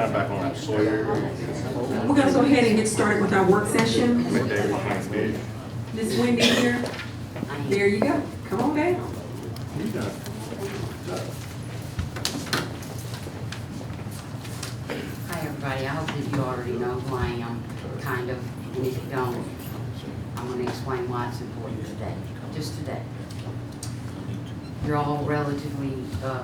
got back on that Sawyer. We're gonna go ahead and get started with our work session. Miss Wendy here. There you go. Come on down. Hi, everybody. I hope that you already know who I am, kind of, and if you don't, I'm going to explain why it's important today, just today. You're all relatively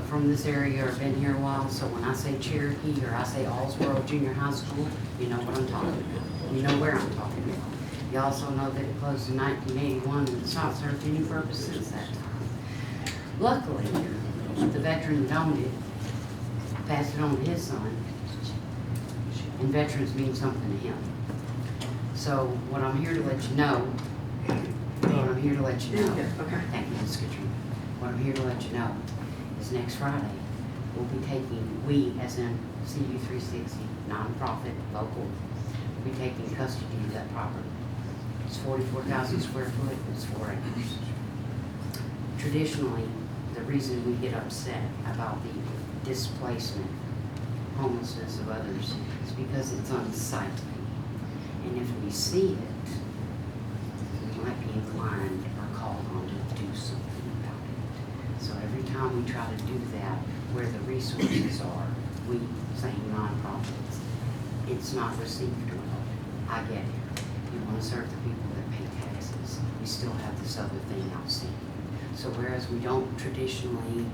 from this area or been here a while, so when I say Cherokee or I say Allsboro Junior High School, you know what I'm talking about. You know where I'm talking about. You also know that it closed in 1981 and it's not served any purpose since that time. Luckily, the veteran that owned it passed it on to his son, and veterans mean something to him. So what I'm here to let you know, Okay. thank you, Ms. Katrina. What I'm here to let you know is next Friday, we'll be taking, we as in CU 360, nonprofit, local, will be taking custody of that property. It's 44,000 square foot, it's 4 acres. Traditionally, the reason we get upset about the displacement, homelessness of others is because it's unsightly. And if we see it, we might be inclined or called on to do something about it. So every time we try to do that where the resources are, we say nonprofits, it's not received well. I get it. You want to serve the people that pay taxes. We still have this other thing outstanding. So whereas we don't traditionally,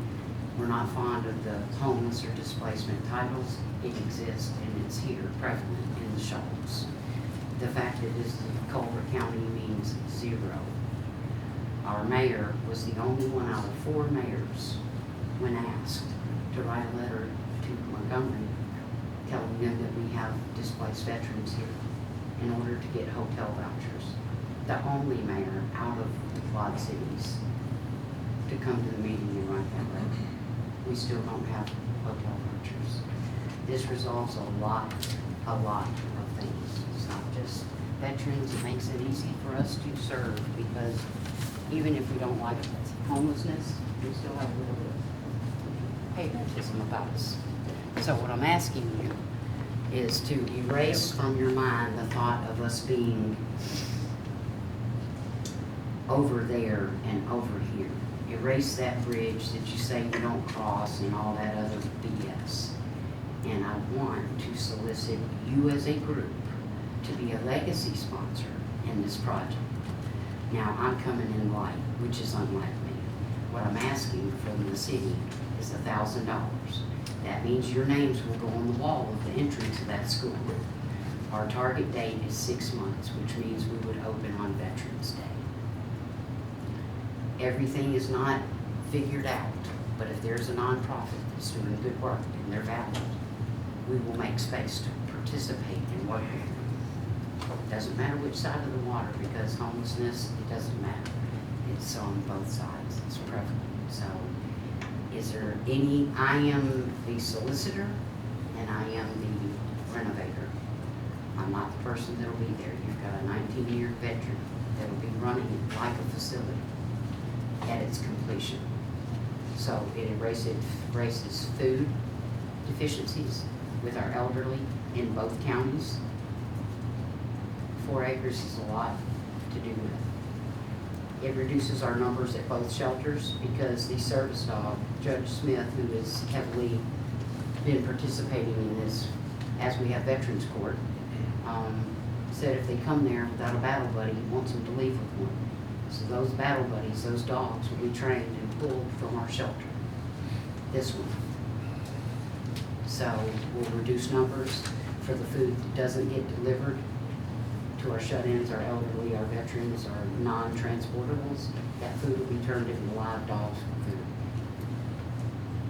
we're not fond of the homeless or displacement titles, it exists and it's here prevalent in the shoals. The fact that this is Culver County means zero. Our mayor was the only one out of 4 mayors when asked to write a letter to Montgomery telling them that we have displaced veterans here in order to get hotel vouchers. The only mayor out of the Quad Cities to come to the meeting and write that letter. We still don't have hotel vouchers. This resolves a lot of things. It's not just veterans, it makes it easy for us to serve because even if we don't like homelessness, we still have a little bit of patriotism about us. So what I'm asking you is to erase from your mind the thought of us being over there and over here. Erase that bridge that you say you don't cross and all that other BS. And I want to solicit you as a group to be a legacy sponsor in this project. Now, I'm coming in light, which is unlike me. What I'm asking from the city is $1,000. That means your names will go on the wall of the entrance of that school. Our target date is 6 months, which means we would open on Veterans Day. Everything is not figured out, but if there's a nonprofit that's doing good work and they're valued, we will make space to participate and work with them. It doesn't matter which side of the water, because homelessness, it doesn't matter. It's on both sides, it's prevalent. So is there any, I am the solicitor and I am the renovator. I'm not the person that'll be there. You've got a 19-year veteran that'll be running it like a facility at its completion. So it erases food deficiencies with our elderly in both counties. 4 acres is a lot to do with. It reduces our numbers at both shelters because the service dog, Judge Smith, who has heavily been participating in this as we have Veterans Court, said if they come there without a battle buddy, he wants them to leave with one. So those battle buddies, those dogs, will be trained and pulled from our shelter. This one. So we'll reduce numbers for the food that doesn't get delivered to our shut-ins, our elderly, our veterans, our non-transportables. That food will be turned into live dogs for food.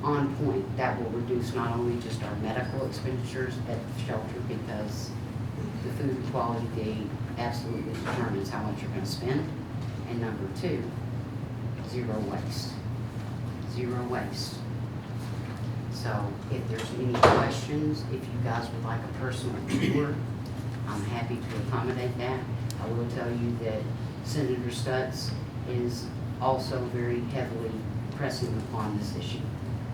On point, that will reduce not only just our medical expenditures at the shelter, because the food quality gate absolutely determines how much you're going to spend. And number 2, zero waste. Zero waste. So if there's any questions, if you guys would like a personal tour, I'm happy to accommodate that. I will tell you that Senator Stutz is also very heavily pressing upon this issue.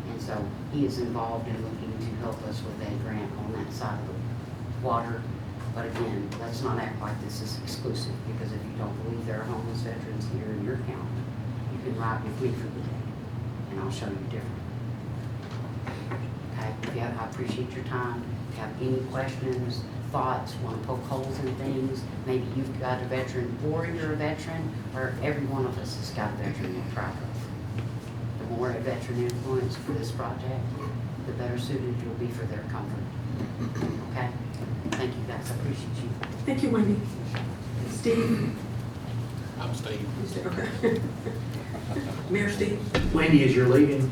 And so he is involved in looking to help us with a grant on that side of the water. But again, let's not act like this is exclusive, because if you don't believe there are homeless veterans here in your county, you can ride with me for the day, and I'll show you different. Okay, I appreciate your time. If you have any questions, thoughts, want to poke holes in things, maybe you've got a veteran or you're a veteran, or every one of us has got a veteran we're proud of. The more a veteran influence for this project, the better suited you'll be for their comfort. Okay? Thank you guys, I appreciate you. Thank you, Wendy. Steve? I'm Steve. Okay. Mayor Steve? Wendy, as you're leaving,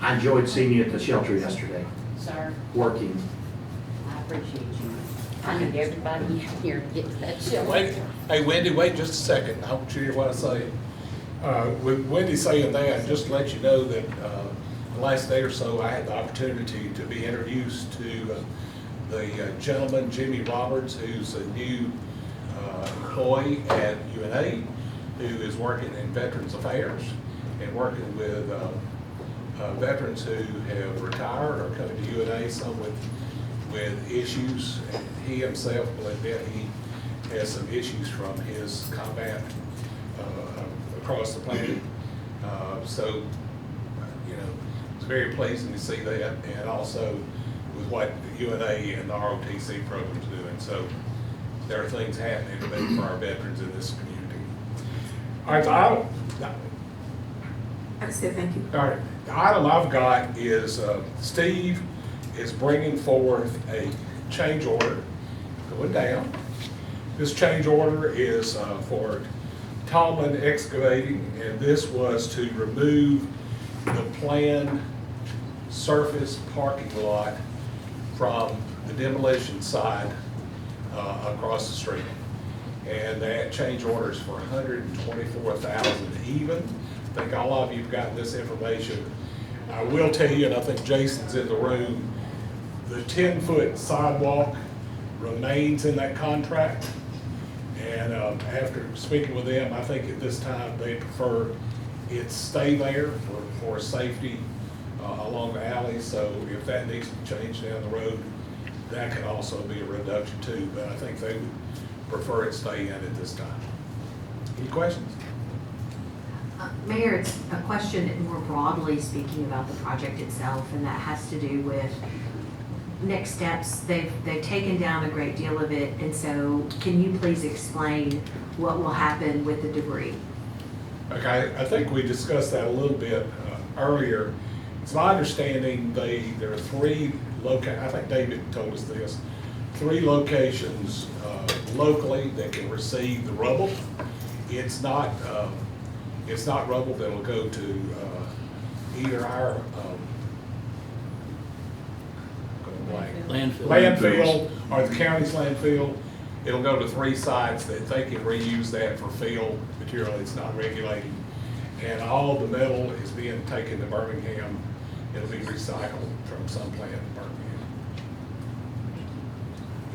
I enjoyed seeing you at the shelter yesterday, Sir, working. I appreciate you. I need everybody in here to get to that shelter. Wait, hey Wendy, wait just a second. I want you to hear what I say. With Wendy saying that, just to let you know that the last day or so, I had the opportunity to be introduced to the gentleman, Jimmy Roberts, who's a new employee at UNA, who is working in Veterans Affairs and working with veterans who have retired or come to UNA, some with issues. And he himself will admit he has some issues from his combat across the planet. So, you know, it's very pleasing to see that, and also with what the UNA and the ROTC program's doing. So there are things happening for our veterans in this community. All right, I said thank you. all right, the item I've got is Steve is bringing forth a change order going down. This change order is for Tallman Excavating, and this was to remove the planned surface parking lot from the demolition side across the street. And that change order is for $124,000 even. I think all of you've gotten this information. I will tell you, and I think Jason's in the room, the 10-foot sidewalk remains in that contract. And after speaking with them, I think at this time they prefer it stay there for safety along the alley. So if that needs to change down the road, that could also be a reduction too. But I think they would prefer it stay in at this time. Any questions? Mayor, it's a question more broadly speaking about the project itself, and that has to do with next steps. They've taken down a great deal of it, and so can you please explain what will happen with the debris? Okay, I think we discussed that a little bit earlier. It's my understanding there are three I think David told us this, 3 locations locally that can receive the rubble. It's not rubble that'll go to either our landfill or the county's landfill. It'll go to 3 sites that they can reuse that for fill material. It's not regulating. And all the metal is being taken to Birmingham. It'll be recycled from some plant in Birmingham.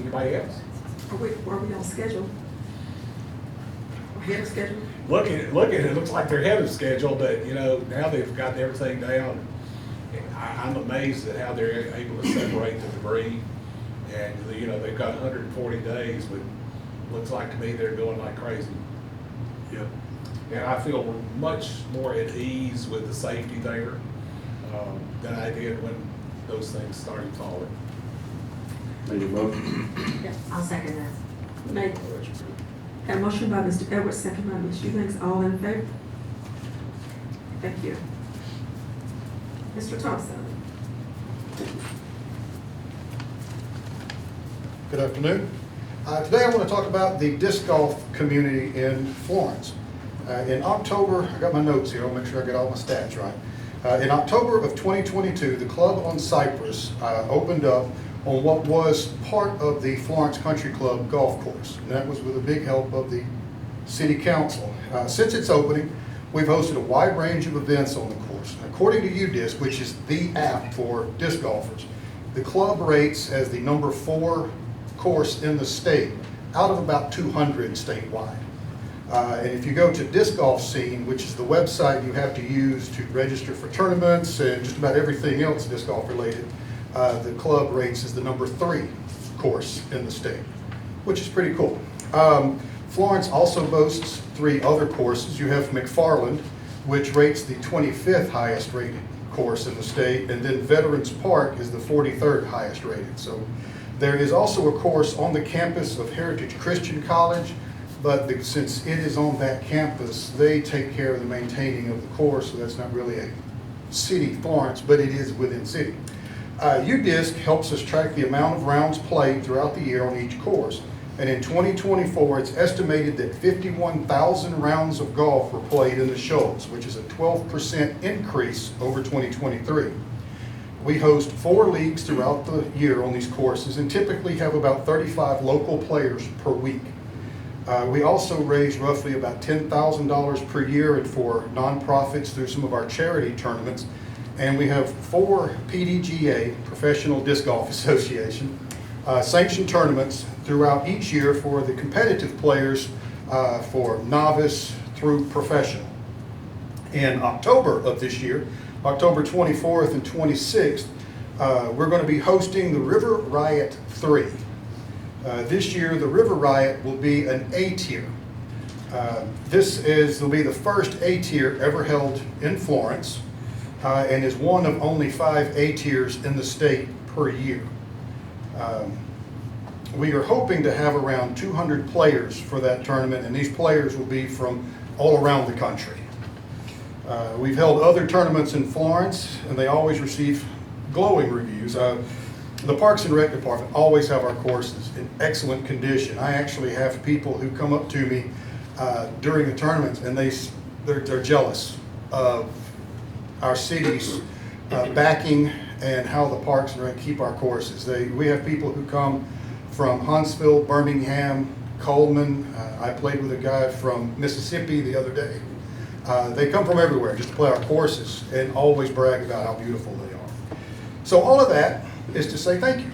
Anybody else? Are we on schedule? Ahead of schedule? Looking at it, it looks like they're ahead of schedule, but you know, now they've got everything down. I'm amazed at how they're able to separate the debris. And you know, they've got 140 days, but looks like to me they're going like crazy. Yep. And I feel much more at ease with the safety there than I did when those things started falling. Need a motion? Yeah. I'll second that. Made. Got a motion by Mr. Edwards, second by Ms. Eubanks. All in favor? Thank you. Mr. Thompson? Good afternoon. Today I want to talk about the disc golf community in Florence. In October, I got my notes here, I'll make sure I get all my stats right. In October of 2022, the club on Cypress opened up on what was part of the Florence Country Club golf course. And that was with a big help of the City Council. Since its opening, we've hosted a wide range of events on the course. According to UDisc, which is the app for disc golfers, the club rates as the number 4 course in the state out of about 200 statewide. And if you go to Disc Golf Scene, which is the website you have to use to register for tournaments and just about everything else disc golf related, the club rates as the number 3 course in the state, which is pretty cool. Florence also boasts 3 other courses. You have McFarland, which rates the 25th highest rated course in the state, and then Veterans Park is the 43rd highest rated. So there is also a course on the campus of Heritage Christian College, but since it is on that campus, they take care of the maintaining of the course, so that's not really a city Florence, but it is within city. UDisc helps us track the amount of rounds played throughout the year on each course. And in 2024, it's estimated that 51,000 rounds of golf were played in the Shoals, which is a 12% increase over 2023. We host 4 leagues throughout the year on these courses and typically have about 35 local players per week. We also raise roughly about $10,000 per year for nonprofits through some of our charity tournaments. And we have 4 PDGA, Professional Disc Golf Association, sanctioned tournaments throughout each year for the competitive players for novice through professional. In October of this year, October 24th and 26th, we're going to be hosting the River Riot 3. This year, the River Riot will be an A tier. Will be the first A tier ever held in Florence, and is one of only 5 A tiers in the state per year. We are hoping to have around 200 players for that tournament, and these players will be from all around the country. We've held other tournaments in Florence, and they always receive glowing reviews. The Parks and Rec Department always have our courses in excellent condition. I actually have people who come up to me during the tournaments, and they're jealous of our city's backing and how the Parks and Rec keep our courses. We have people who come from Huntsville, Birmingham, Coleman. I played with a guy from Mississippi the other day. They come from everywhere just to play our courses and always brag about how beautiful they are. So all of that is to say thank you.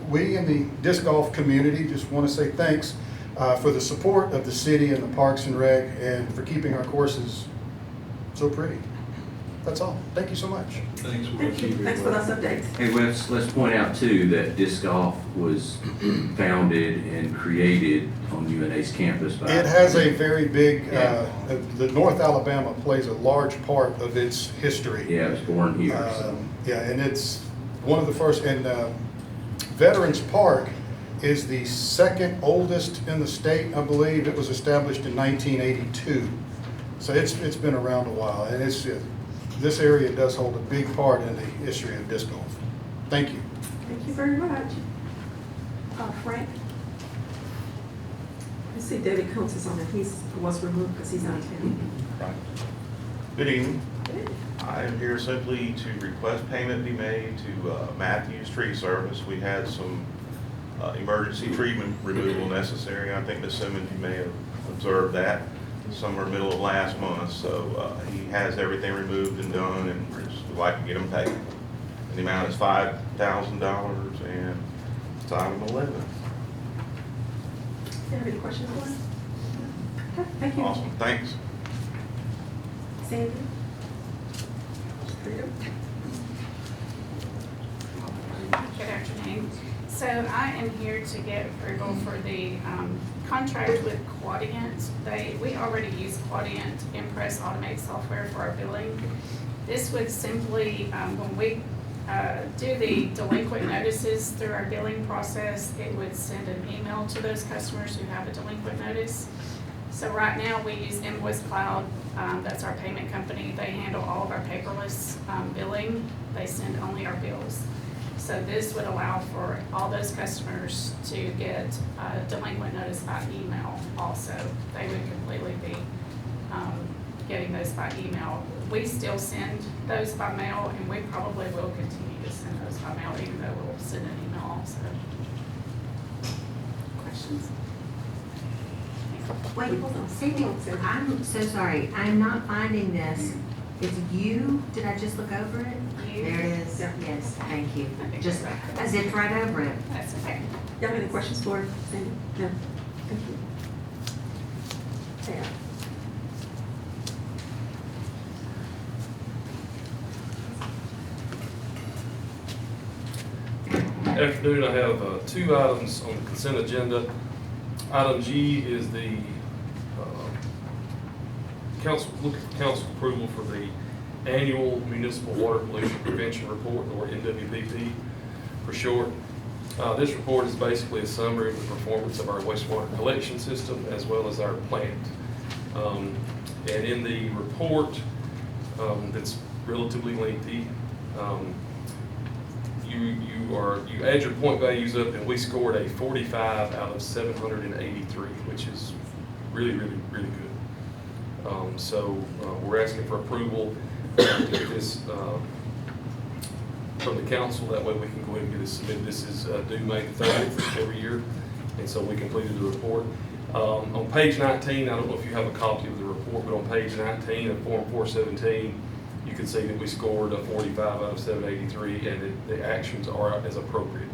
We in the disc golf community just want to say thanks for the support of the city and the Parks and Rec, and for keeping our courses so pretty. That's all. Thank you so much. Thanks. Thank you. Thanks for those updates. Hey, let's point out too that disc golf was founded and created on UNA's campus by. It has a very big, the North Alabama plays a large part of its history. Yeah, it was born here. So. Yeah, and it's one of the first, and Veterans Park is the 2nd oldest in the state, I believe. It was established in 1982. So it's been around a while, and this area does hold a big part in the history of disc golf. Thank you. Thank you very much. Frank? I see David Coates is on it. He was removed because he's out of town. Right. Good evening. I am here simply to request payment be made to Matthews Tree Service. We had some emergency tree removal necessary. I think Ms. Simmons, you may have observed that somewhere middle of last month. So he has everything removed and done, and we just would like to get him paid. And the amount is $5,000, and it's item 11. Do you have any questions for us? Okay, thank you. Awesome, thanks. Sandy? Freedom? Good afternoon. So I am here to get approval for the contract with Quadient. We already use Quadient Impress Automate software for our billing. This would simply, when we do the delinquent notices through our billing process, it would send an email to those customers who have a delinquent notice. So right now we use Invoice Cloud. That's our payment company. They handle all of our paperless billing. They send only our bills. So this would allow for all those customers to get a delinquent notice by email also. They would completely be getting those by email. We still send those by mail, and we probably will continue to send those by mail, even though we'll send an email also. Questions? Wait, Sandy, I'm so sorry. I'm not finding this. It's you? Did I just look over it? You. There it is. Yes, thank you. Just, I zipped right over it. That's okay. You have any questions for Sandy? No. Thank you. Yeah. afternoon, I have 2 items on the consent agenda. Item G is the looking for council approval for the annual municipal water pollution prevention report, or MWPP for short. This report is basically a summary of the performance of our wastewater collection system as well as our plant. And in the report, that's relatively lengthy, you add your point values up, and we scored a 45 out of 783, which is really good. We're asking for approval to get this from the council. That way we can go ahead and get this submitted. This is due May the 30th every year, and so we completed the report. On page 19, I don't know if you have a copy of the report, but on page 19 of Form 417, you can see that we scored a 45 out of 783, and the actions are as appropriate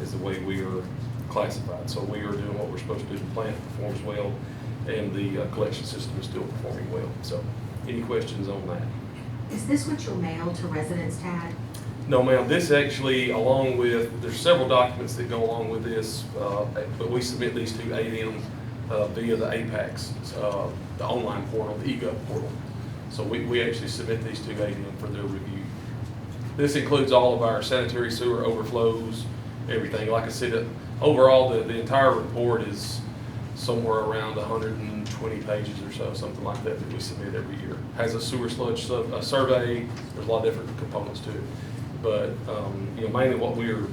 is the way we are classified. So we are doing what we're supposed to do. The plant performs well, and the collection system is still performing well. So any questions on that? Is this what you'll mail to residents, Tad? No, ma'am. This actually, along with, there's several documents that go along with this, but we submit these to ADM via the APACS, the online portal, the eGov portal. So we actually submit these to ADM for their review. This includes all of our sanitary sewer overflows, everything. Like I said, overall, the entire report is somewhere around 120 pages or so, something like that, that we submit every year. Has a sewer sludge survey. There's a lot of different components to it. But mainly what we're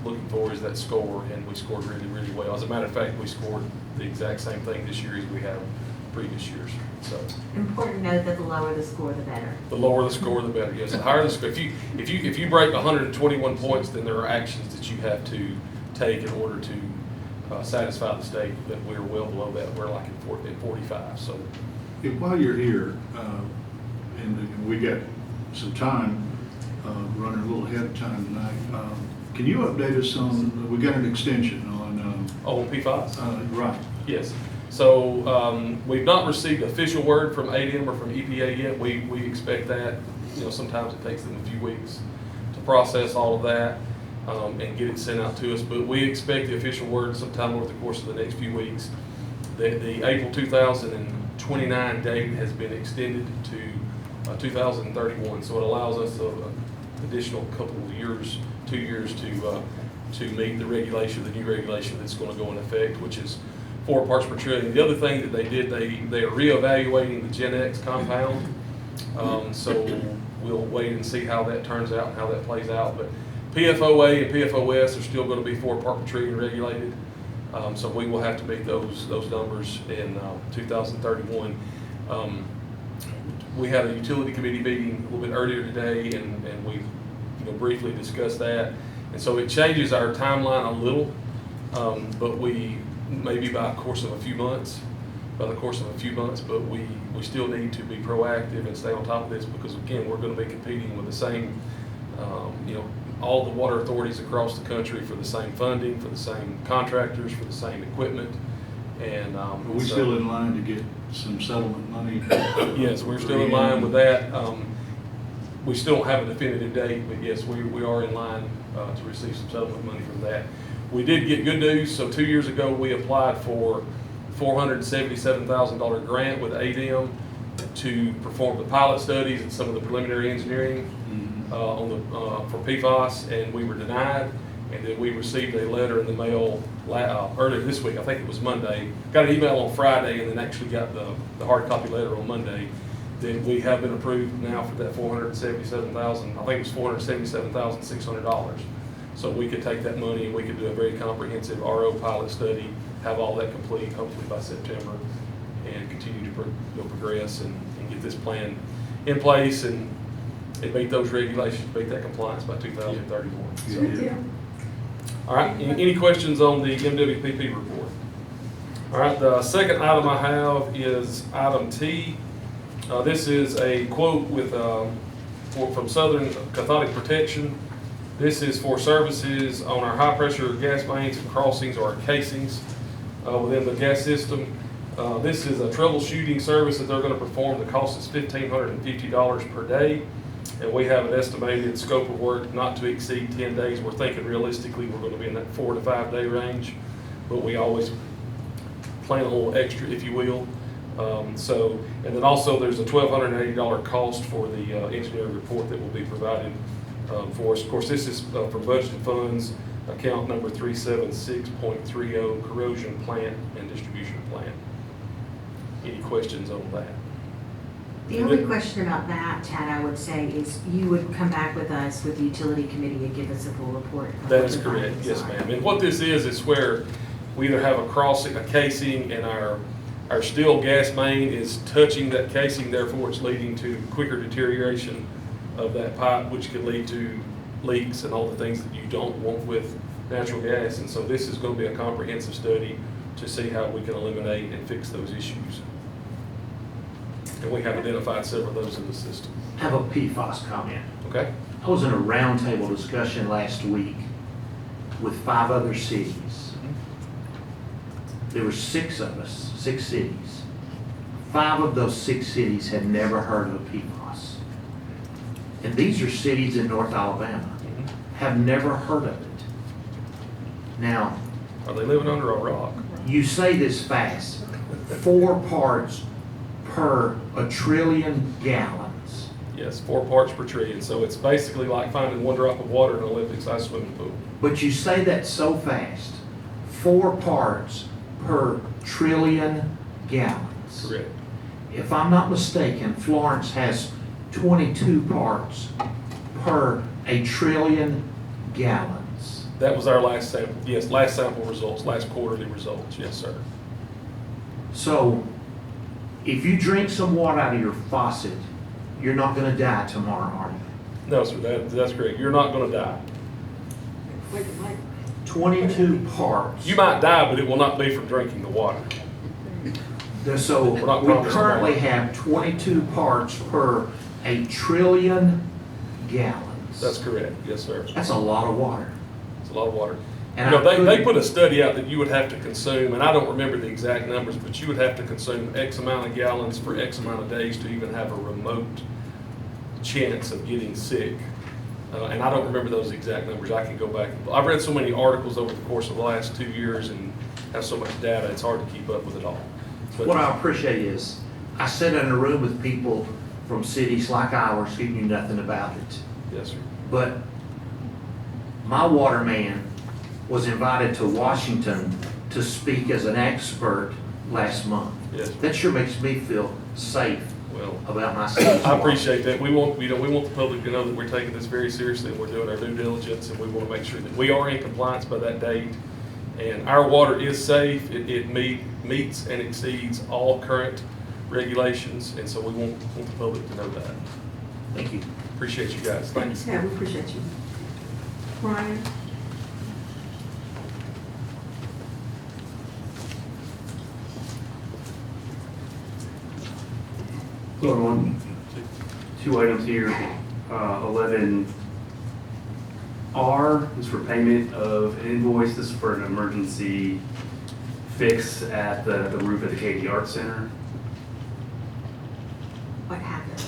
looking for is that score, and we scored really well. As a matter of fact, we scored the exact same thing this year as we have previous years. So Important note that the lower the score, the better. the lower the score, the better. Yes, the higher the score. If you break 121 points, then there are actions that you have to take in order to satisfy the state. But we're well below that. We're like at 45. So While you're here, and we got some time, running a little ahead of time tonight, can you update us on, we got an extension on... on PFAS. Right. Yes. So we've not received official word from ADM or from EPA yet. We expect that. Sometimes it takes them a few weeks to process all of that and get it sent out to us. But we expect the official word sometime over the course of the next few weeks. The April 2029 date has been extended to 2031. So it allows us an additional couple of years, 2 years to meet the regulation, the new regulation that's going to go in effect, which is 4 parts per trillion. The other thing that they did, they are reevaluating the Gen X compound. So we'll wait and see how that turns out and how that plays out. But PFOA and PFOS are still going to be 4 part per trillion regulated. So we will have to meet those numbers in 2031. We had a utility committee meeting a little bit earlier today, and we briefly discussed that. And so it changes our timeline a little, but we maybe by the course of a few months, but we still need to be proactive and stay on top of this, because again, we're going to be competing with the same, all the water authorities across the country for the same funding, for the same contractors, for the same equipment. And Are we still in line to get some settlement money? Yes, we're still in line with that. We still don't have a definitive date, but yes, we are in line to receive some settlement money from that. We did get good news. So 2 years ago, we applied for $477,000 grant with ADM to perform the pilot studies and some of the preliminary engineering for PFAS, and we were denied. And then we received a letter in the mail earlier this week. I think it was Monday. Got an email on Friday, and then actually got the hard copy letter on Monday. Then we have been approved now for that $477,000. I think it was $477,600. So we could take that money and we could do a very comprehensive RO pilot study, have all that complete hopefully by September, and continue to progress and get this plan in place and meet those regulations, meet that compliance by 2031. So, Yeah. all right, any questions on the MWPP report? All right, the second item I have is item T. This is a quote from Southern Cathodic Protection. This is for services on our high-pressure gas mains and crossings, or our casings within the gas system. This is a troubleshooting service that they're going to perform. The cost is $1,550 per day. And we have an estimated scope of work not to exceed 10 days. We're thinking realistically, we're gonna be in that 4 to 5 day range, but we always plan a little extra, if you will. And then also there's a $1,280 cost for the engineering report that will be provided for us. Of course, this is for budgeted funds, account number 376.30, corrosion plant and distribution plant. Any questions on that? The only question about that, Chad, I would say is you would come back with us with the utility committee and give us a full report. of That what is the correct, findings yes, are. ma'am. And what this is where we either have a crossing, a casing, and our steel gas main is touching that casing, therefore it's leading to quicker deterioration of that pipe, which can lead to leaks and all the things that you don't want with natural gas. And so this is going to be a comprehensive study to see how we can eliminate and fix those issues. And we have identified several of those in the system. I have a PFAS comment. Okay? I was in a roundtable discussion last week with 5 other cities. There were 6 of us, 6 cities. 5 of those 6 cities had never heard of PFAS. And these are cities in North Alabama, have never heard of it. Now, Are they living under a rock? you say this fast, 4 parts per a trillion gallons. Yes, 4 parts per trillion. So it's basically like finding 1 drop of water in an Olympic-sized swimming pool. But you say that so fast, 4 parts per trillion gallons. Correct. If I'm not mistaken, Florence has 22 parts per a trillion gallons. That was our last sample. Yes, last sample results, last quarterly results. Yes, sir. So if you drink some water out of your faucet, you're not gonna die tomorrow, are you? No, sir, that's correct. You're not going to die. 22 parts. You might die, but it will not be from drinking the water. So We're not we promising currently that. have 22 parts per a trillion gallons. That's correct. Yes, sir. That's a lot of water. It's a lot of water. And You know, I they couldn't- put a study out that you would have to consume, and I don't remember the exact numbers, but you would have to consume X amount of gallons for X amount of days to even have a remote chance of getting sick. And I don't remember those exact numbers. I can go back. I've read so many articles over the course of the last 2 years and have so much data, it's hard to keep up with it all. But What I appreciate is, I sit in a room with people from cities like ours who knew nothing about it. yes, sir. But my water man was invited to Washington to speak as an expert last month. Yes. That sure makes me feel safe Well, about my city's I water. appreciate that. We want the public to know that we're taking this very seriously and we're doing our due diligence, and we want to make sure that we are in compliance by that date. And our water is safe. It meets and exceeds all current regulations, and so we want the public to know that. Thank you. Appreciate you guys. Thanks. Yeah, we appreciate you. Brian? Hello, everyone. 2 items here. 11R is for payment of an invoice. This is for an emergency fix at the roof at the KD Art Center. What happened?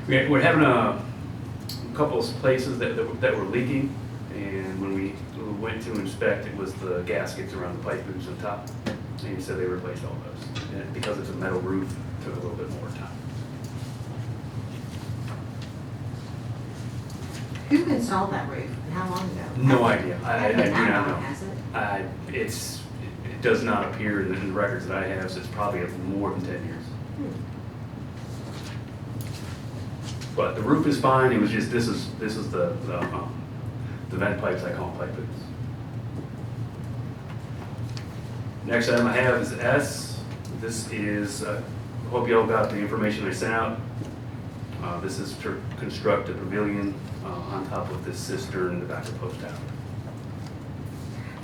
We're having a couple of places that were leaking, and when we went to inspect, it was the gaskets around the pipe booms on top. And he said they replaced all those. And because it's a metal roof, it took a little bit more time. Who installed that roof and how long ago? No idea. I Hasn't do been that not long, know. has it? It does not appear in the records that I have, so it's probably more than 10 years. But the roof is fine. It was just this is the vent pipes. I call them pipe boots. Next item I have is S. This is I hope you all got the information I sent out. This is to construct a pavilion on top of this cistern in the back of Post Tower.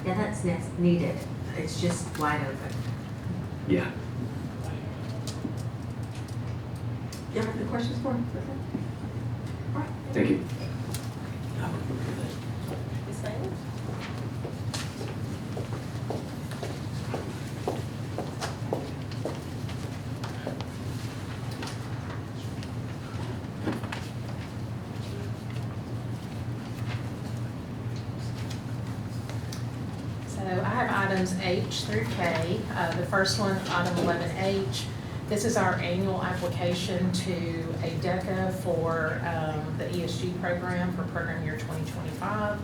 Yeah, that's needed. It's just wide open. Yeah. You have any questions for him? All right. Thank you. Ms. Bailey? items H through K. The first one, item 11H, this is our annual application to ADECA for the ESG program for program year 2025.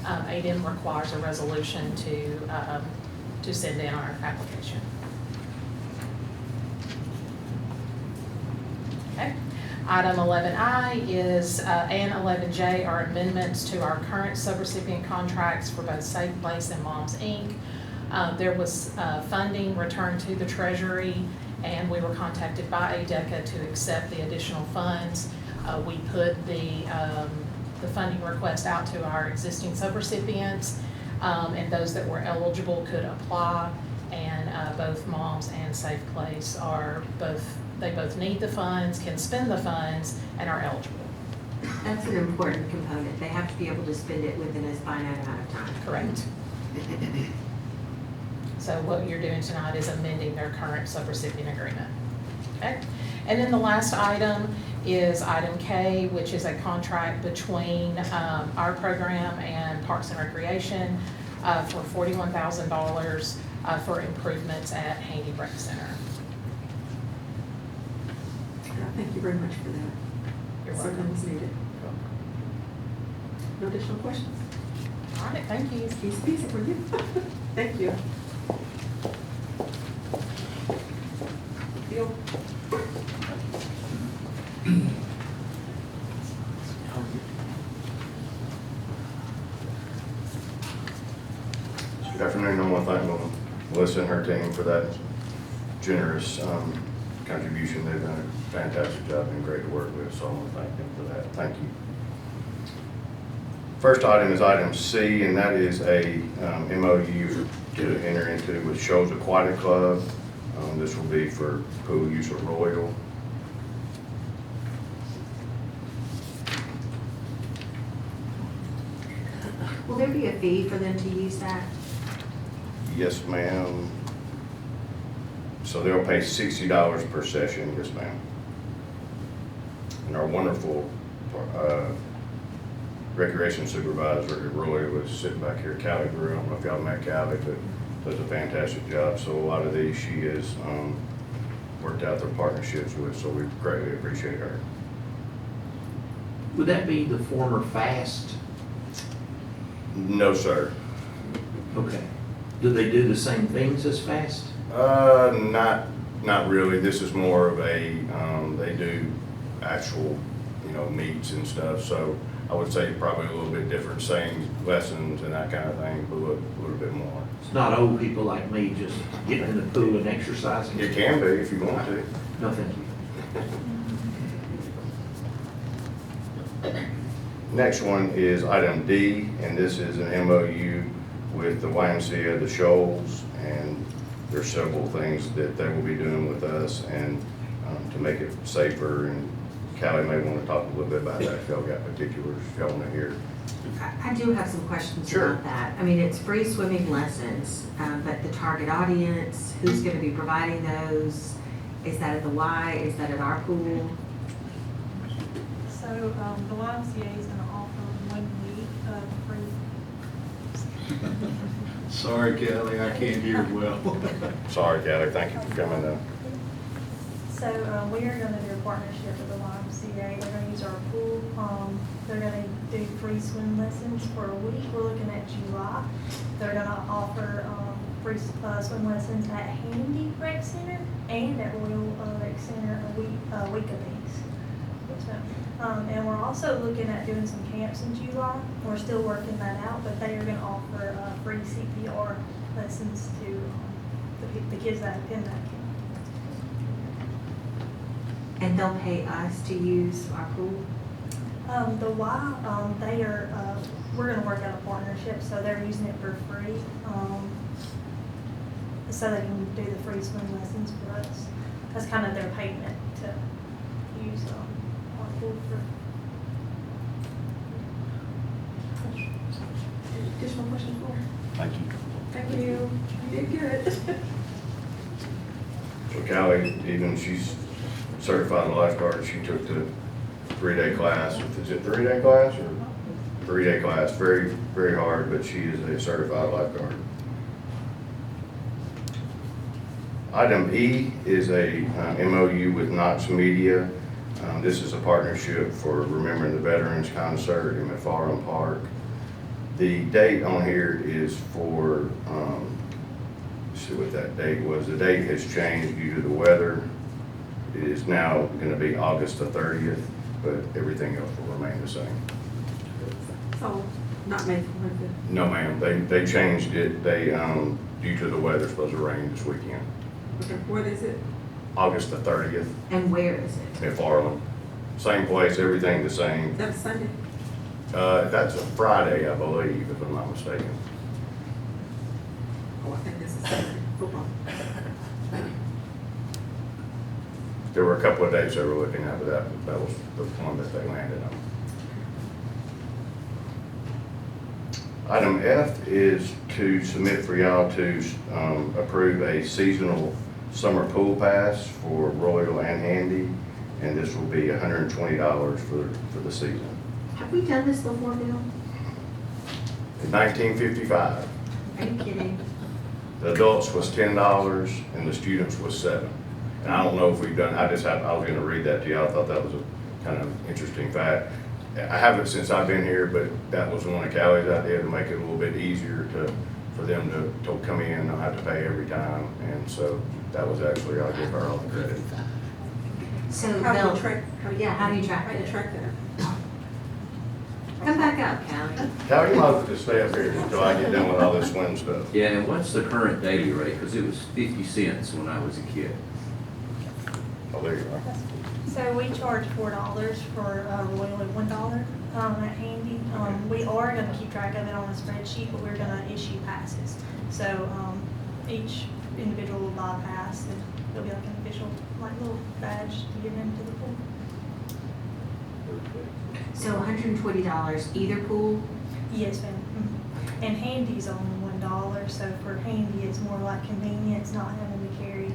ADEM requires a resolution to send in our application. Okay. Item 11I is, and 11J are amendments to our current subrecipient contracts for both Safe Place and Moms Inc. There was funding returned to the Treasury, and we were contacted by ADECA to accept the additional funds. We put the funding request out to our existing subrecipients, and those that were eligible could apply, and both Moms and Safe Place are they both need the funds, can spend the funds, and are eligible. That's an important component. They have to be able to spend it within a finite amount of time. Correct. So what you're doing tonight is amending their current subrecipient agreement. Okay? And then the last item is item K, which is a contract between our program and Parks and Recreation for $41,000 for improvements at Handy Rec Center. Thank you very much for that. You're Certainly welcome. was needed. No additional questions? All right, thank you. Easy peasy for you. Thank you. Bill? Good afternoon. I want to thank Melissa and her team for that generous contribution. They've done a fantastic job and great to work with, so I want to thank them for that. Thank you. First item is item C, and that is a MOU to enter into with Shoals Aquatic Club. This will be for pool use at Royal. Will there be a fee for them to use that? Yes, ma'am. So they'll pay $60 per session, yes, ma'am. And our wonderful recreation supervisor, Roy, was sitting back here, Callie Brew. I don't know if y'all met Callie, but does a fantastic job. So a lot of these she has worked out their partnerships with, so we greatly appreciate her. Would that be the former FAST? No, sir. Okay. Do they do the same things as FAST? Not really. This is more of a, they do actual, meets and stuff. So I would say probably a little bit different, same lessons and that kind of thing, but a little bit more. It's not old people like me just getting in the pool and exercising? It can be if you want to. No, thank you. Next one is item D, and this is an MOU with the YMCA of the Shoals, and there's several things that they will be doing with us and to make it safer. And Callie may want to talk a little bit about that if y'all got particulars, if y'all want to hear. I do have some questions Sure. about that. I mean, it's free swimming lessons, but the target audience, who's going to be providing those? Is that at the Y? Is that at our pool? So the YMCA is going to offer 1 week of free. Sorry, Kelly, I can't hear well. Sorry, Callie, thank you for coming down. So we are going to do a partnership with the YMCA. They're going to use our pool. They're going to do free swim lessons for a week. We're looking at July. They're going to offer free swim lessons at Handy Rec Center and at Royal Rec Center a week apiece. And we're also looking at doing some camps in July. We're still working that out, but they are going to offer free CPR lessons to the kids that attend that camp. And they'll pay us to use our pool? The Y, they are, we're going to work out a partnership, so they're using it for free, so they can do the free swim lessons for us. That's kind of their payment to use our pool for. Additional questions for her? Thank you. Thank you. You did good. So Callie, even she's certified lifeguard, she took the 3-day class. Is it 3-day class or 3-day class? Very, very hard, but she is a certified lifeguard. Item E is a MOU with Knox Media. This is a partnership for Remembering the Veterans concert in McFarland Park. The date on here is for, let's see what that date was. The date has changed due to the weather. It is now going to be August the 30th, but everything else will remain the same. So, not May 25th. No, ma'am, they changed it. They, due to the weather, supposed to rain this weekend. Okay, what is it? August the 30th, And where is it? McFarland. Same place, everything the same. Is that a Sunday? That's a Friday, I believe, if I'm not mistaken. Oh, I think this is Sunday, football. There were a couple of dates they were looking at, but that was the one that they landed on. Item F is to submit for y'all to approve a seasonal summer pool pass for Royal and Handy, and this will be $120 for the season. Have we done this before, Bill? In 1955, Are you kidding? the adults was $10 and the students was $7. And I don't know if we've done, I was gonna read that to you. I thought that was a kind of interesting fact. I haven't since I've been here, but that was one of Callie's idea to make it a little bit easier for them to come in and not have to pay every time. And so that was actually, I'll give her all the credit. So, How do Bill, you track? how do you track How do you it? track that? Come back up, Callie. Callie, you might as well just stay up here until I get done with all this swim stuff. Yeah, and what's the current daily rate? Because it was 50 cents when I was a kid. Oh, there you are. So we charge $4 for Royal and $1 at Handy. We are gonna keep track of it on a spreadsheet, but we're gonna issue passes. So each individual will buy a pass, and it'll be like an official, like little badge to give into the pool. So $120 either pool? Yes, ma'am. Mhm. And Handy's only $1, so for Handy, it's more like convenience, not having to carry.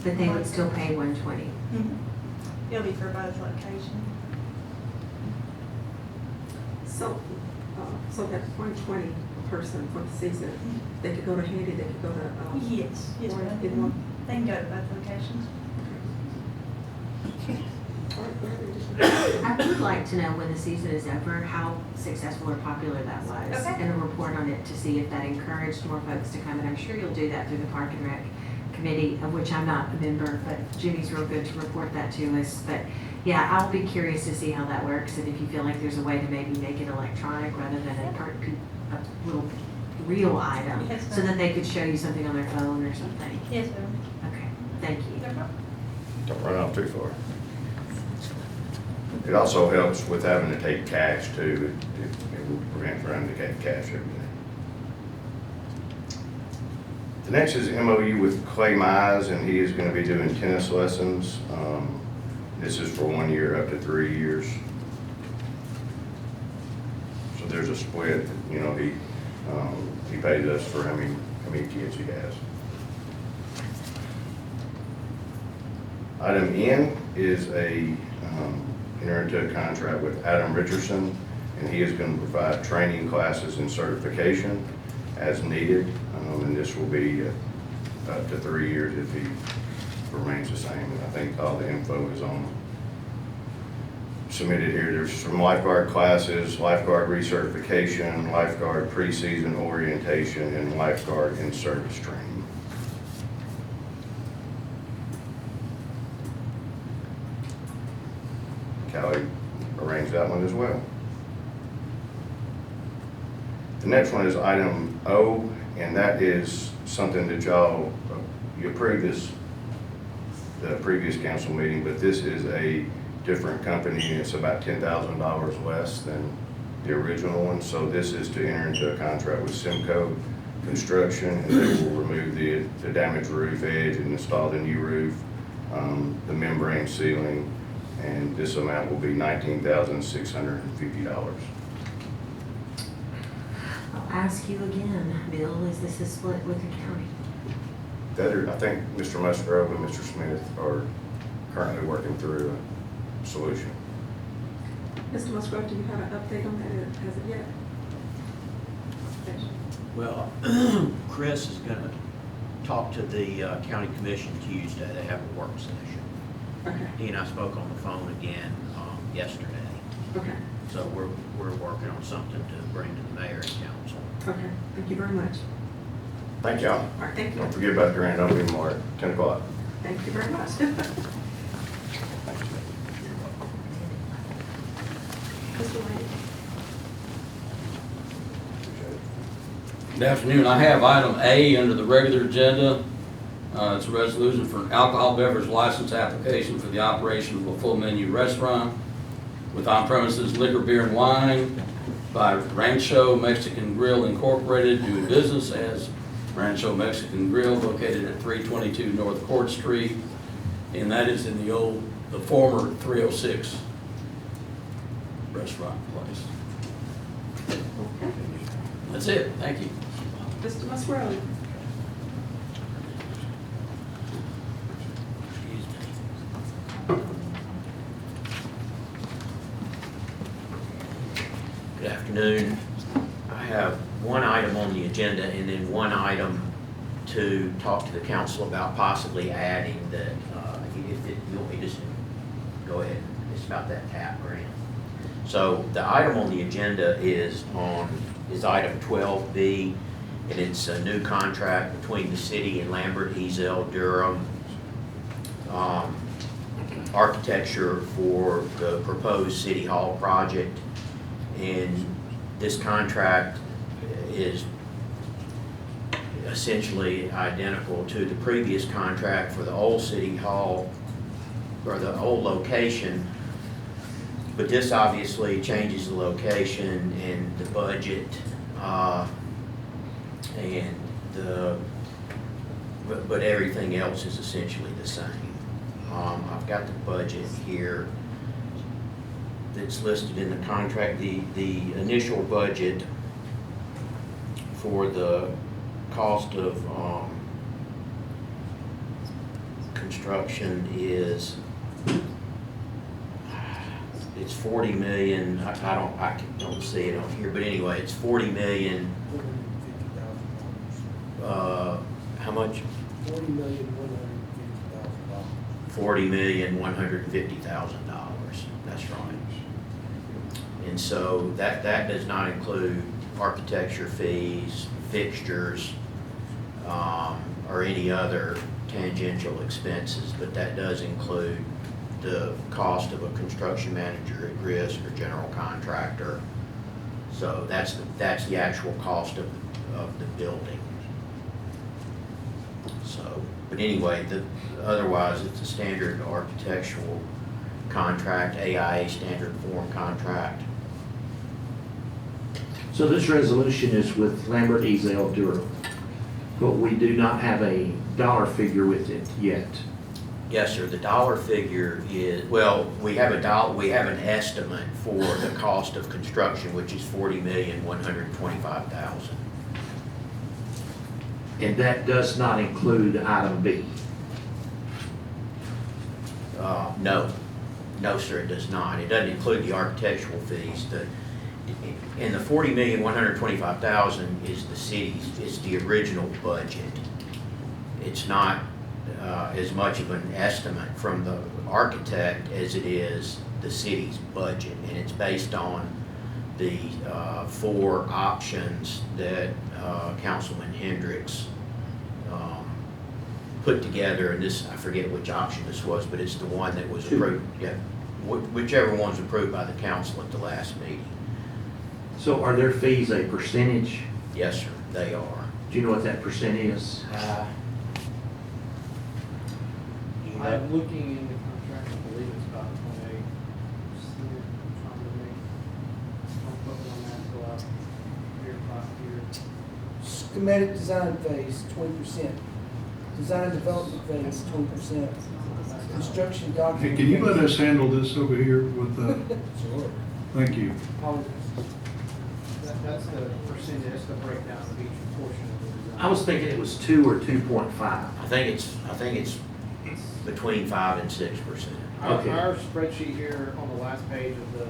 But they would still pay $120. Mhm. It'll be for both locations. So, so that 120 person for the season, they could go to Handy, they could go to, Yes, yes, or ma'am. in one. They can go to both locations. All right, go ahead and just- I would like to know when the season is over, how successful or popular that was. Okay. And a report on it to see if that encouraged more folks to come. And I'm sure you'll do that through the Park and Rec Committee, of which I'm not a member, but Jimmy's real good to report that to us. But yeah, I'll be curious to see how that works and if you feel like there's a way to maybe make it electronic rather than a little real item. Yes, So ma'am. that they could show you something on their phone or something. Yes, ma'am. Okay, thank you. No problem. Don't run off too far. It also helps with having to take cash too. It will prevent from having to take cash every day. The next is MOU with Clay Mize, and he is going to be doing tennis lessons. This is for 1 year up to 3 years. So there's a split, you know, he pays us for how many kids he has. Item N is enter into a contract with Adam Richardson, and he is going to provide training classes and certification as needed. And this will be up to 3 years if he remains the same. And I think all the info is submitted here. There's some lifeguard classes, lifeguard recertification, lifeguard preseason orientation, and lifeguard in-service training. Callie arranged that one as well. The next one is item O, and that is something that y'all, you approved this, the previous council meeting, but this is a different company, and it's about $10,000 less than the original one. So this is to enter into a contract with Simcoe Construction, and they will remove the damaged roof edge and install the new roof, the membrane ceiling, and this amount will be $19,650. I'll ask you again, Bill, is this a split with the county? I think Mr. Musgrove and Mr. Smith are currently working through a solution. Mr. Musgrove, do you have an update on that as of yet? Well, Chris is gonna talk to the county commission Tuesday. They have a work session. Okay, He and I spoke on the phone again yesterday. okay, So we're working on something to bring to the mayor and council. okay. Thank you very much. Thank y'all. All right, thank you. Don't forget about the grand opening tomorrow at 10 o'clock. Thank you very much. Mr. Lane. Good afternoon. I have item A under the regular agenda. It's a resolution for an alcohol beverage license application for the operation of a full menu restaurant with on-premises liquor, beer, and wine by Rancho Mexican Grill Incorporated, doing business as Rancho Mexican Grill, located at 322 North Court Street, and that is in the former 306 restaurant place. Okay. That's it. Thank you. Mr. Musgrove. Good afternoon. I have one item on the agenda and then one item to talk to the council about possibly adding that, you want me to just go ahead, it's about that TAP grant. So the item on the agenda is item 12B, and it's a new contract between the city and Lambert, Ezel, Durham, architecture for the proposed City Hall project. And this contract is essentially identical to the previous contract for the old City Hall, or the old location. But this obviously changes the location and the budget, but everything else is essentially the same. I've got the budget here that's listed in the contract. The initial budget for the cost of construction is, it's 40 million. I don't see it on here, but anyway, it's 40 million. How much? $40,150,000. That's right. And so that does not include architecture fees, fixtures, or any other tangential expenses, but that does include the cost of a construction manager at risk or general contractor. So that's the actual cost of the building. So, but anyway, otherwise it's a standard architectural contract, AIA standard form contract. So this resolution is with Lambert, Ezel, Durham, but we do not have a dollar figure with it yet. Yes, sir. The dollar figure is, well, we have an estimate for the cost of construction, which is $40,125,000. And that does not include item B. No, sir, it does not. It doesn't include the architectural fees. And the $40,125,000 is the city's, it's the original budget. It's not as much of an estimate from the architect as it is the city's budget, and it's based on the 4 options that Councilman Hendricks put together. And this, I forget which option this was, but it's the one that was approved. Yeah, whichever one's approved by the council at the last meeting. So are their fees a percentage? Yes, sir, they are. Do you know what that percent is? I'm looking in the contract, I believe it's 5.8%. Don't put me on that until I hear 5 here. Schematic design phase, 20%. Design development phase, 20%. Construction Hey, document. can you let us handle this over here with, Sure. thank you. That's the percentage, that's the breakdown of each portion of the design. I was thinking it was 2 or 2.5. I think it's between 5 and 6%. Okay. Our spreadsheet here on the last page of the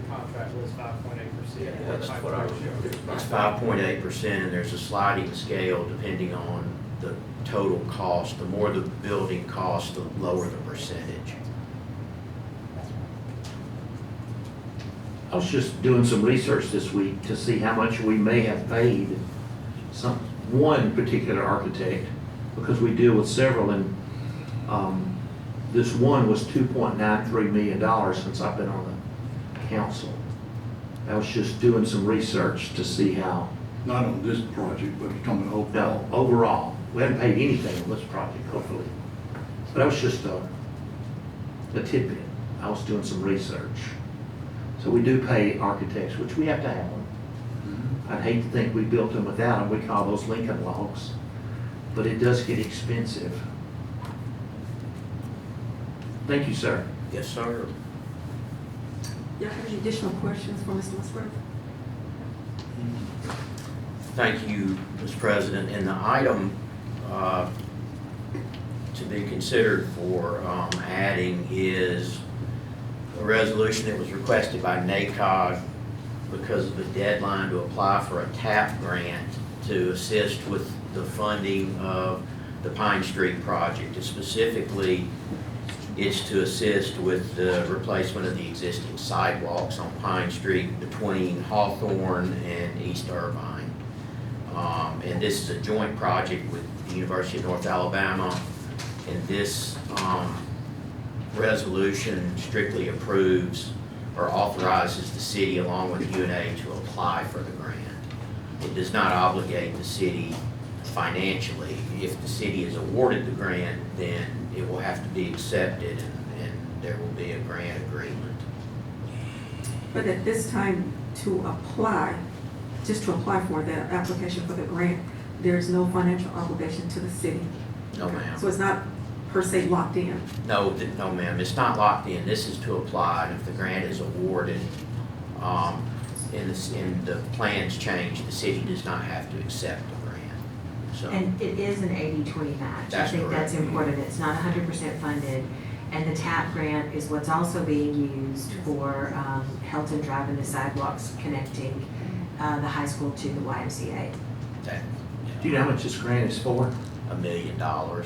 contract was 5.8%. That's what I was. It's 5.8%, and there's a sliding scale depending on the total cost. The more the building costs, the lower the percentage. I was just doing some research this week to see how much we may have paid one particular architect, because we deal with several, and this one was $2.93 million since I've been on the council. I was just doing some research to see how. Not on this project, but you're talking about overall. No, overall. We haven't paid anything on this project, hopefully. But that was just a tidbit. I was doing some research. So we do pay architects, which we have to have them. I'd hate to think we built them without them. We call those Lincoln logs. But it does get expensive. Thank you, sir. Yes, sir. Y'all have any additional questions for Mr. Musgrove? Thank you, Mr. President. And the item to be considered for adding is a resolution that was requested by NACOG because of the deadline to apply for a TAP grant to assist with the funding of the Pine Street project. Specifically, it's to assist with the replacement of the existing sidewalks on Pine Street between Hawthorne and East Irvine. And this is a joint project with the University of North Alabama. And this resolution strictly approves or authorizes the city along with UNA to apply for the grant. It does not obligate the city financially. If the city is awarded the grant, then it will have to be accepted and there will be a grant agreement. But at this time, to apply, just to apply for the application for the grant, there's no financial obligation to the city. No, ma'am. So it's not per se locked in. No, no, ma'am, it's not locked in. This is to apply, and if the grant is awarded, and the plans change, the city does not have to accept the grant. So, And it is an 80-20 match. That's I think correct. that's important. It's not 100% funded. And the TAP grant is what's also being used for Helton Drive and the sidewalks connecting the high school to the YMCA. that, Do you know how much this grant is for? $1 million, or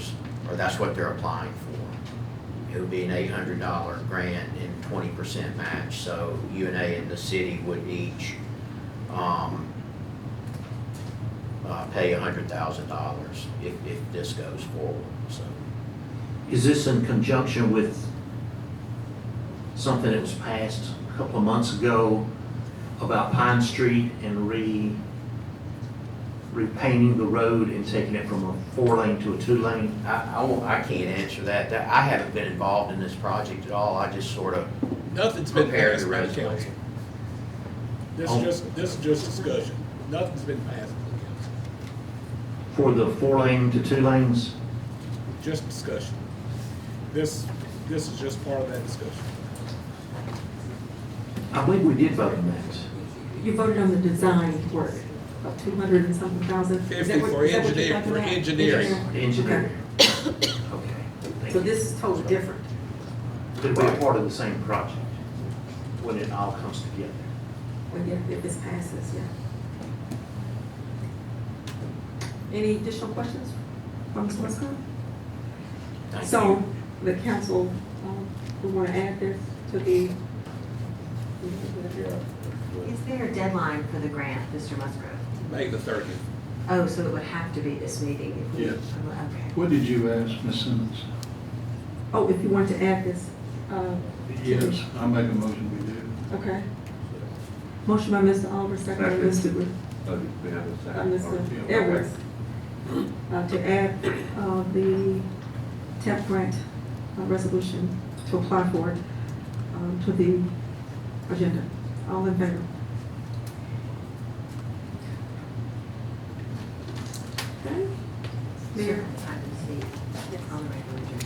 that's what they're applying for. It would be an $800 grant and 20% match, so UNA and the city would each pay $100,000 if this goes forward, so. Is this in conjunction with something that was passed a couple of months ago about Pine Street and repainting the road and taking it from a 4-lane to a 2-lane? I can't answer that. I haven't been involved in this project at all. I just sort of Nothing's been prepared passed the by the resolution. council. This is just discussion. Nothing's been passed by the council. For the 4-lane to 2 lanes? Just discussion. This is just part of that discussion. I believe we did vote on that. You voted on the design work, about 200 and something thousand. Is that 50 what- for is that what you're engineer, talking for about? engineering. Engineering. Okay. Okay. So this is totally different. It'll be a part of the same project when it all comes together. Well, yeah, if this passes, yeah. Any additional questions from Ms. Musgrove? Thank So the council, we want to add this to the. Is there a deadline for the grant, Mr. Musgrove? May the 30th. Oh, so it would have to be this meeting if we. Yes. Okay. What did you ask, Ms. Simmons? Oh, if you want to add this. Yes, I make a motion we do. Okay. Motion by Mr. Oliver, second by Mr. Mr. Edwards. To add the TAP grant resolution to apply for it to the agenda. All in favor? Okay. Mayor.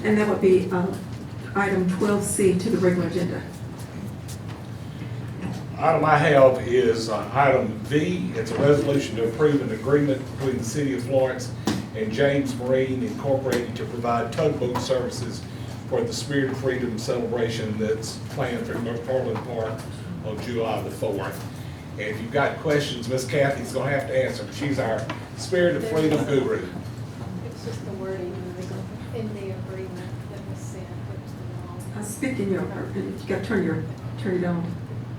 And that would be item 12C to the regular agenda. Item I have is item V. It's a resolution to approve an agreement between the City of Florence and James Marine Incorporated to provide tugboat services for the Spirit of Freedom celebration that's planned for McFarland Park on July the 4th. And if you've got questions, Miss Kathy's going to have to answer. She's our Spirit of Freedom guru. just the wording in the agreement that was sent, it was the wrong. Speak in your, you gotta turn it on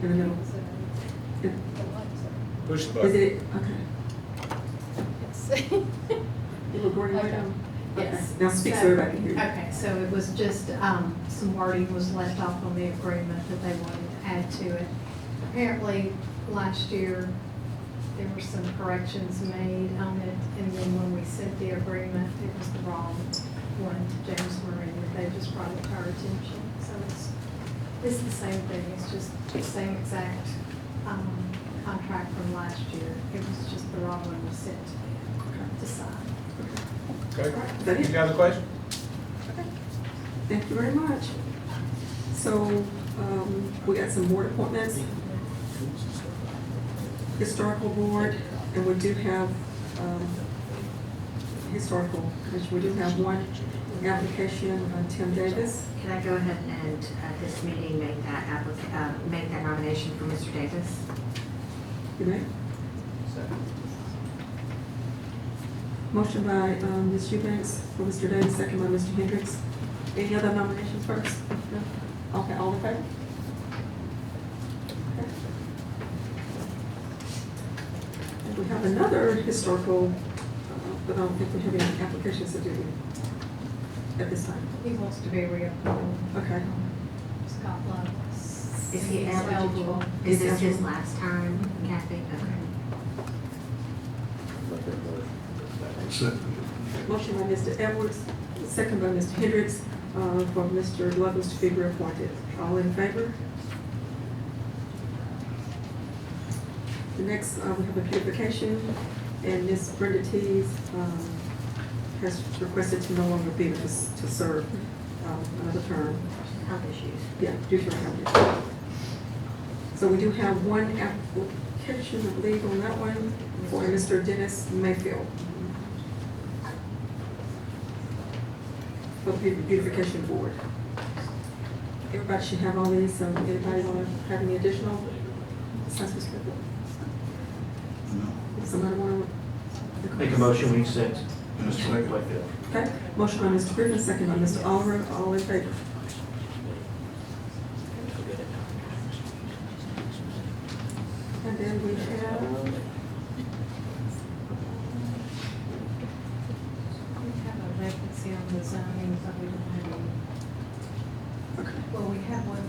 in the middle. Push the Is button. it, okay. You were going right on? Yes. Okay. Now speak so everybody can hear you. Okay, so it was just, some wording was left off on the agreement that they wanted to add to it. Apparently, last year, there were some corrections made on it, and then when we sent the agreement, it was the wrong one to James Marine, that they just brought it to our attention. So it's the same thing, it's just the same exact, contract from last year. It was just the wrong one was sent to sign. Okay, any other question? Thank you very much. So, we got some board appointments. Historical board, and we do have, historical commission, we do have one application, Tim Davis. Can I go ahead and, at this meeting, make that nomination for Mr. Davis? You may. Motion by, Ms. Eubanks for Mr. Davis, second by Mr. Hendricks. Any other nominations first? No? Okay, all in favor? Okay. And we have another historical, but I don't think we have any applications to do at this time. He wants to be reappointed. Okay. Scott Love. Is he eligible? Is this his last time, Kathy? Okay. Motion by Mr. Edwards, second by Mr. Hendricks, for Mr. Lovelace to be reappointed. All in favor? The next, we have a beautification, and Ms. Brenda Tees, has requested to no longer be to serve, another term. Health issues. Yeah, due to her health issues. So we do have one application, I believe, on that one for Mr. Dennis Mayfield. For the beautification board. Everybody should have all these, so anybody want to have any additional? Besides Mr. Mayfield? Somebody want to? Make a motion, we accept. Okay, motion by Mr. Griffin, second by Mr. Oliver, all in favor? And then we have, We have a vacancy on the zoning, but we don't have any. okay, Well, we have one,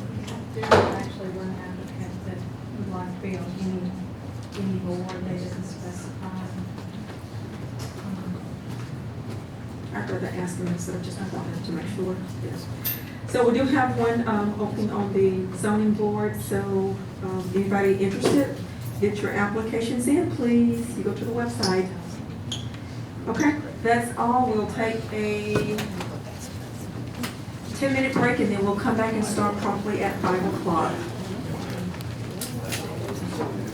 there is actually one applicant that would like to be on any board, they didn't specify. I'd rather ask them instead of just wanting to make sure, yes. So we do have one, opening on the zoning board, so, anybody interested, get your applications in, please, you go to the website. Okay, that's all, we'll take a 10-minute break and then we'll come back and start promptly at 5 o'clock.